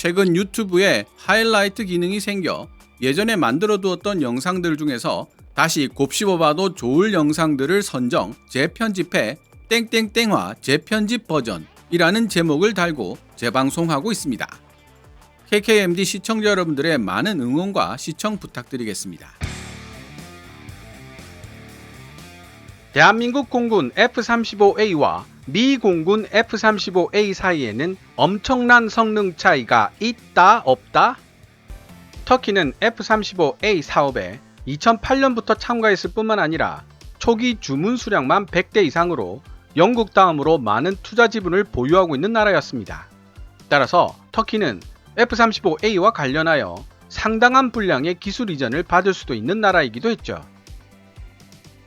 최근 유튜브에 하이라이트 기능이 생겨 예전에 만들어 두었던 영상들 중에서 다시 곱씹어봐도 좋을 영상들을 선정, 재편집해 땡땡땡화 재편집 버전이라는 제목을 달고 재방송하고 있습니다. KKMD 시청자 여러분들의 많은 응원과 시청 부탁드리겠습니다. 대한민국 공군 F-35A와 미 공군 F-35A 사이에는 엄청난 성능 차이가 있다 없다? 터키는 F-35A 사업에 2008년부터 참가했을 뿐만 아니라 초기 주문 수량만 100대 이상으로 영국 다음으로 많은 투자 지분을 보유하고 있는 나라였습니다. 따라서 터키는 F-35A와 관련하여 상당한 분량의 기술 이전을 받을 수도 있는 나라이기도 했죠.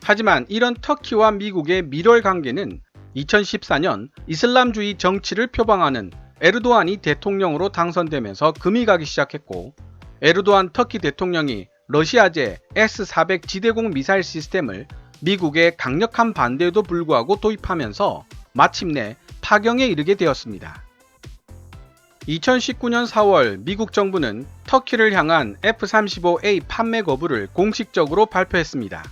하지만 이런 터키와 미국의 밀월 관계는 2014년 이슬람주의 정치를 표방하는 에르도안이 대통령으로 당선되면서 금이 가기 시작했고, 에르도안 터키 대통령이 러시아제 S-400 지대공 미사일 시스템을 미국의 강력한 반대에도 불구하고 도입하면서 마침내 파경에 이르게 되었습니다. 2019년 4월 미국 정부는 터키를 향한 F-35A 판매 거부를 공식적으로 발표했습니다.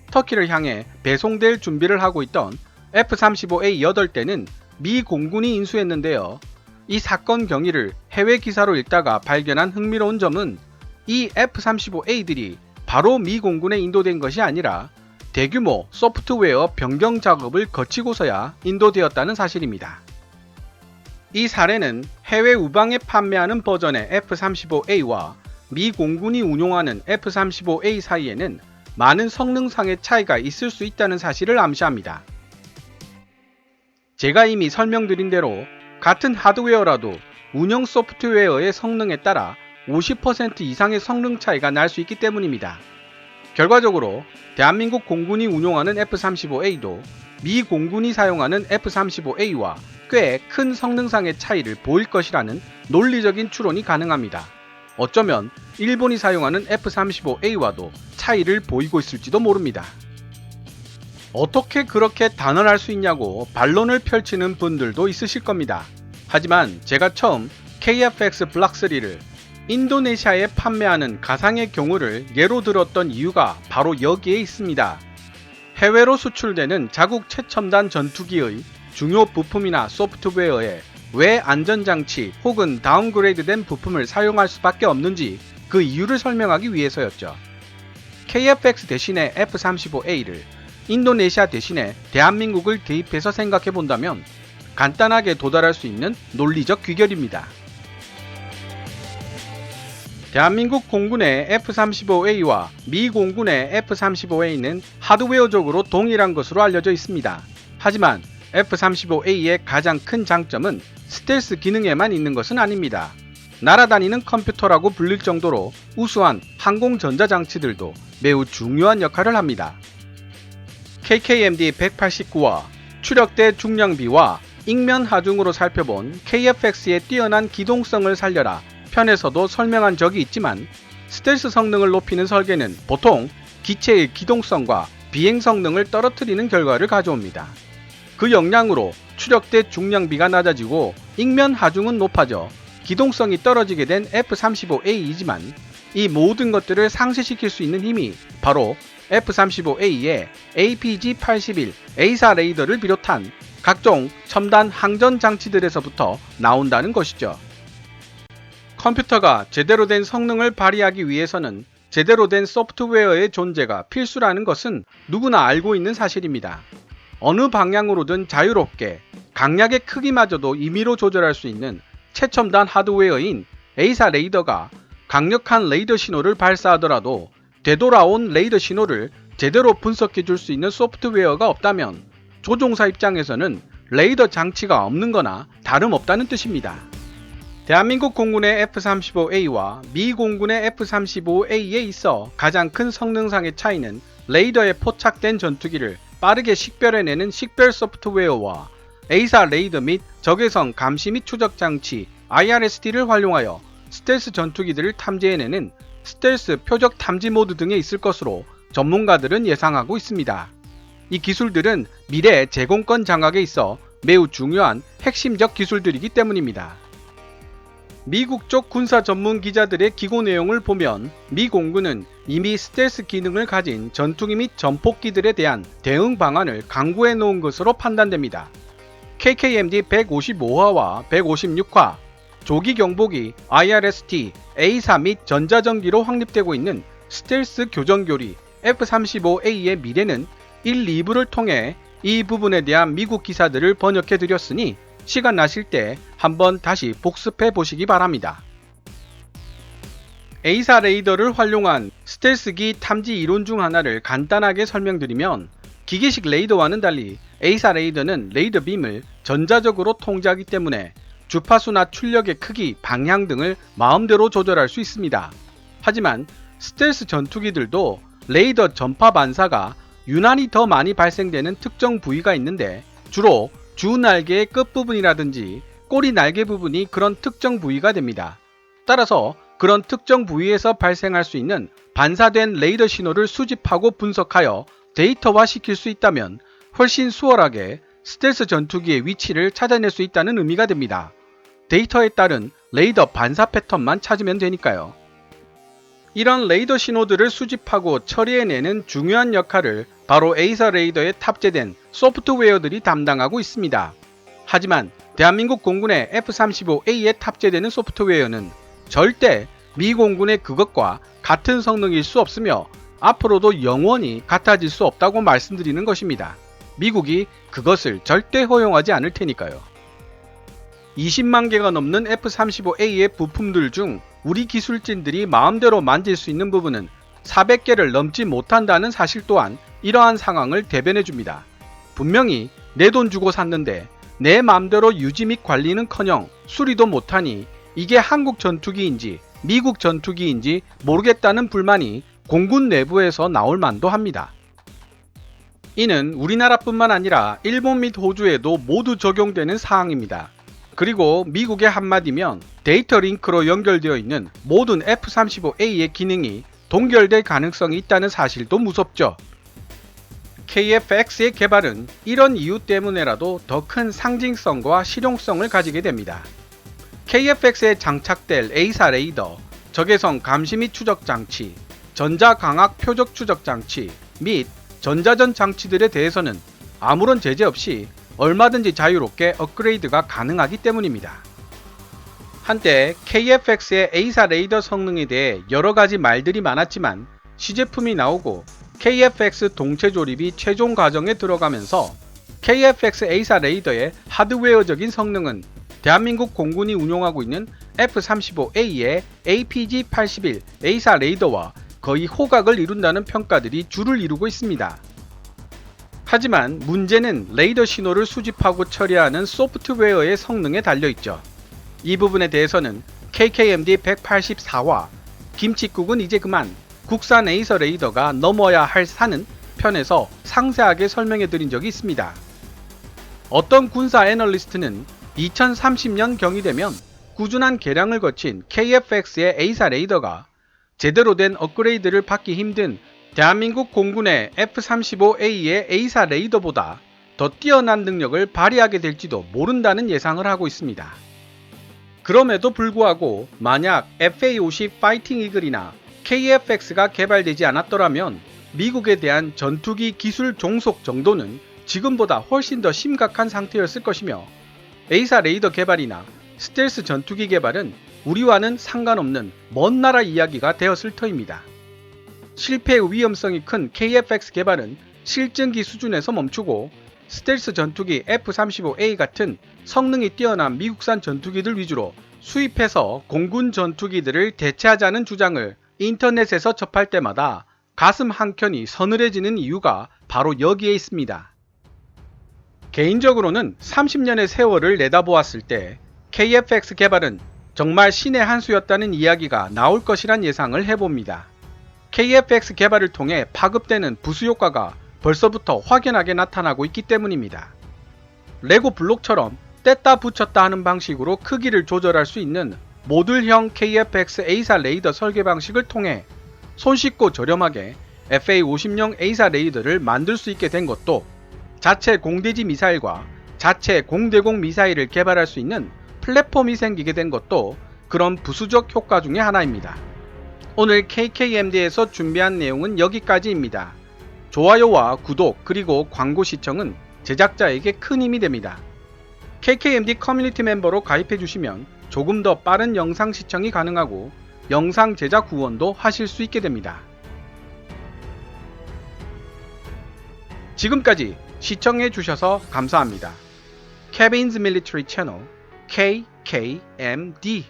터키를 향해 배송될 준비를 하고 있던 F-35A 8대는 미 공군이 인수했는데요. 이 사건 경위를 해외 기사로 읽다가 발견한 흥미로운 점은 이 F-35A들이 바로 미 공군에 인도된 것이 아니라 대규모 소프트웨어 변경 작업을 거치고서야 인도되었다는 사실입니다. 이 사례는 해외 우방에 판매하는 버전의 F-35A와 미 공군이 운용하는 F-35A 사이에는 많은 성능상의 차이가 있을 수 있다는 사실을 암시합니다. 제가 이미 설명드린 대로 같은 하드웨어라도 운영 소프트웨어의 성능에 따라 50% 이상의 성능 차이가 날 수 있기 때문입니다. 결과적으로 대한민국 공군이 운용하는 F-35A도 미 공군이 사용하는 F-35A와 꽤 큰 성능상의 차이를 보일 것이라는 논리적인 추론이 가능합니다. 어쩌면 일본이 사용하는 F-35A와도 차이를 보이고 있을지도 모릅니다. 어떻게 그렇게 단언할 수 있냐고 반론을 펼치는 분들도 있으실 겁니다. 하지만 제가 처음 KF-X 블락 3를 인도네시아에 판매하는 가상의 경우를 예로 들었던 이유가 바로 여기에 있습니다. 해외로 수출되는 자국 최첨단 전투기의 중요 부품이나 소프트웨어에 왜 안전장치 혹은 다운그레이드된 부품을 사용할 수밖에 없는지 그 이유를 설명하기 위해서였죠. KF-X 대신에 F-35A를 인도네시아 대신에 대한민국을 대입해서 생각해 본다면 간단하게 도달할 수 있는 논리적 귀결입니다. 대한민국 공군의 F-35A와 미 공군의 F-35A는 하드웨어적으로 동일한 것으로 알려져 있습니다. 하지만 F-35A의 가장 큰 장점은 스텔스 기능에만 있는 것은 아닙니다. 날아다니는 컴퓨터라고 불릴 정도로 우수한 항공 전자장치들도 매우 중요한 역할을 합니다. KKMD 189와 추력대 중량비와 ing면 하중으로 살펴본 KF-X의 뛰어난 기동성을 살려라 편에서도 설명한 적이 있지만, 스텔스 성능을 높이는 설계는 보통 기체의 기동성과 비행 성능을 떨어뜨리는 결과를 가져옵니다. 그 영향으로 추력대 중량비가 낮아지고 ing면 하중은 높아져 기동성이 떨어지게 된 F-35A이지만, 이 모든 것들을 상쇄시킬 수 있는 힘이 바로 F-35A의 APG-81 A사 레이더를 비롯한 각종 첨단 항전 장치들에서부터 나온다는 것이죠. 컴퓨터가 제대로 된 성능을 발휘하기 위해서는 제대로 된 소프트웨어의 존재가 필수라는 것은 누구나 알고 있는 사실입니다. 어느 방향으로든 자유롭게 강약의 크기마저도 임의로 조절할 수 있는 최첨단 하드웨어인 A사 레이더가 강력한 레이더 신호를 발사하더라도 되돌아온 레이더 신호를 제대로 분석해 줄 수 있는 소프트웨어가 없다면 조종사 입장에서는 레이더 장치가 없는 거나 다름없다는 뜻입니다. 대한민국 공군의 F-35A와 미 공군의 F-35A에 있어 가장 큰 성능상의 차이는 레이더에 포착된 전투기를 빠르게 식별해내는 식별 소프트웨어와 A사 레이더 및 적외선 감시 및 추적 장치 IRST를 활용하여 스텔스 전투기들을 탐지해내는 스텔스 표적 탐지 모드 등에 있을 것으로 전문가들은 예상하고 있습니다. 이 기술들은 미래 제공권 장악에 있어 매우 중요한 핵심적 기술들이기 때문입니다. 미국 쪽 군사 전문 기자들의 기고 내용을 보면 미 공군은 이미 스텔스 기능을 가진 전투기 및 전폭기들에 대한 대응 방안을 강구해 놓은 것으로 판단됩니다. KKMD 155화와 156화, 조기 경보기 IRST, A4 및 전자전기로 확립되고 있는 스텔스 교전교리 F-35A의 미래는 1, 2부를 통해 이 부분에 대한 미국 기사들을 번역해 드렸으니 시간 나실 때 한번 다시 복습해 보시기 바랍니다. A4 레이더를 활용한 스텔스기 탐지 이론 중 하나를 간단하게 설명드리면, 기계식 레이더와는 달리 A4 레이더는 레이더 빔을 전자적으로 통제하기 때문에 주파수나 출력의 크기, 방향 등을 마음대로 조절할 수 있습니다. 하지만 스텔스 전투기들도 레이더 전파 반사가 유난히 더 많이 발생되는 특정 부위가 있는데, 주로 주 날개의 끝부분이라든지 꼬리 날개 부분이 그런 특정 부위가 됩니다. 따라서 그런 특정 부위에서 발생할 수 있는 반사된 레이더 신호를 수집하고 분석하여 데이터화 시킬 수 있다면 훨씬 수월하게 스텔스 전투기의 위치를 찾아낼 수 있다는 의미가 됩니다. 데이터에 따른 레이더 반사 패턴만 찾으면 되니까요. 이런 레이더 신호들을 수집하고 처리해내는 중요한 역할을 바로 A4 레이더에 탑재된 소프트웨어들이 담당하고 있습니다. 하지만 대한민국 공군의 F-35A에 탑재되는 소프트웨어는 절대 미 공군의 그것과 같은 성능일 수 없으며 앞으로도 영원히 같아질 수 없다고 말씀드리는 것입니다. 미국이 그것을 절대 허용하지 않을 테니까요. 20만 개가 넘는 F-35A의 부품들 중 우리 기술진들이 마음대로 만질 수 있는 부분은 400개를 넘지 못한다는 사실 또한 이러한 상황을 대변해 줍니다. 분명히 내 돈 주고 샀는데 내 마음대로 유지 및 관리는커녕 수리도 못하니 이게 한국 전투기인지 미국 전투기인지 모르겠다는 불만이 공군 내부에서 나올 만도 합니다. 이는 우리나라뿐만 아니라 일본 및 호주에도 모두 적용되는 사항입니다. 그리고 미국의 한마디면 데이터 링크로 연결되어 있는 모든 F-35A의 기능이 동결될 가능성이 있다는 사실도 무섭죠. KF-X의 개발은 이런 이유 때문에라도 더 큰 상징성과 실용성을 가지게 됩니다. KF-X에 장착될 A4 레이더, 적외선 감시 및 추적 장치, 전자광학 표적 추적 장치 및 전자전 장치들에 대해서는 아무런 제재 없이 얼마든지 자유롭게 업그레이드가 가능하기 때문입니다. 한때 KF-X의 A4 레이더 성능에 대해 여러가지 말들이 많았지만 시제품이 나오고 KF-X 동체 조립이 최종 과정에 들어가면서 KF-X A4 레이더의 하드웨어적인 성능은 대한민국 공군이 운용하고 있는 F-35A의 APG-81 A4 레이더와 거의 호각을 이룬다는 평가들이 줄을 이루고 있습니다. 하지만 문제는 레이더 신호를 수집하고 처리하는 소프트웨어의 성능에 달려있죠. 이 부분에 대해서는 KKMD 184화 김칫국은 이제 그만 국산 A4 레이더가 넘어야 할 산은 편에서 상세하게 설명해 드린 적이 있습니다. 어떤 군사 애널리스트는 2030년 경이 되면 꾸준한 개량을 거친 KF-X의 A4 레이더가 제대로 된 업그레이드를 받기 힘든 대한민국 공군의 F-35A의 A4 레이더보다 더 뛰어난 능력을 발휘하게 될지도 모른다는 예상을 하고 있습니다. 그럼에도 불구하고 만약 FA-50 파이팅 이글이나 KF-X가 개발되지 않았더라면 미국에 대한 전투기 기술 종속 정도는 지금보다 훨씬 더 심각한 상태였을 것이며 A4 레이더 개발이나 스텔스 전투기 개발은 우리와는 상관없는 먼 나라 이야기가 되었을 터입니다. 실패의 위험성이 큰 KF-X 개발은 실증기 수준에서 멈추고 스텔스 전투기 F-35A 같은 성능이 뛰어난 미국산 전투기들 위주로 수입해서 공군 전투기들을 대체하자는 주장을 인터넷에서 접할 때마다 가슴 한켠이 서늘해지는 이유가 바로 여기에 있습니다. 개인적으로는 30년의 세월을 내다보았을 때 KF-X 개발은 정말 신의 한 수였다는 이야기가 나올 것이란 예상을 해봅니다. KF-X 개발을 통해 파급되는 부수 효과가 벌써부터 확연하게 나타나고 있기 때문입니다. 레고 블록처럼 뗐다 붙였다 하는 방식으로 크기를 조절할 수 있는 모듈형 KF-X A4 레이더 설계 방식을 통해 손쉽고 저렴하게 FA-50용 A4 레이더를 만들 수 있게 된 것도, 자체 공대지 미사일과 자체 공대공 미사일을 개발할 수 있는 플랫폼이 생기게 된 것도 그런 부수적 효과 중의 하나입니다. 오늘 KKMD에서 준비한 내용은 여기까지입니다. 좋아요와 구독 그리고 광고 시청은 제작자에게 큰 힘이 됩니다. KKMD 커뮤니티 멤버로 가입해 주시면 조금 더 빠른 영상 시청이 가능하고 영상 제작 후원도 하실 수 있게 됩니다. 지금까지 시청해 주셔서 감사합니다. Kevin's Military Channel KKMD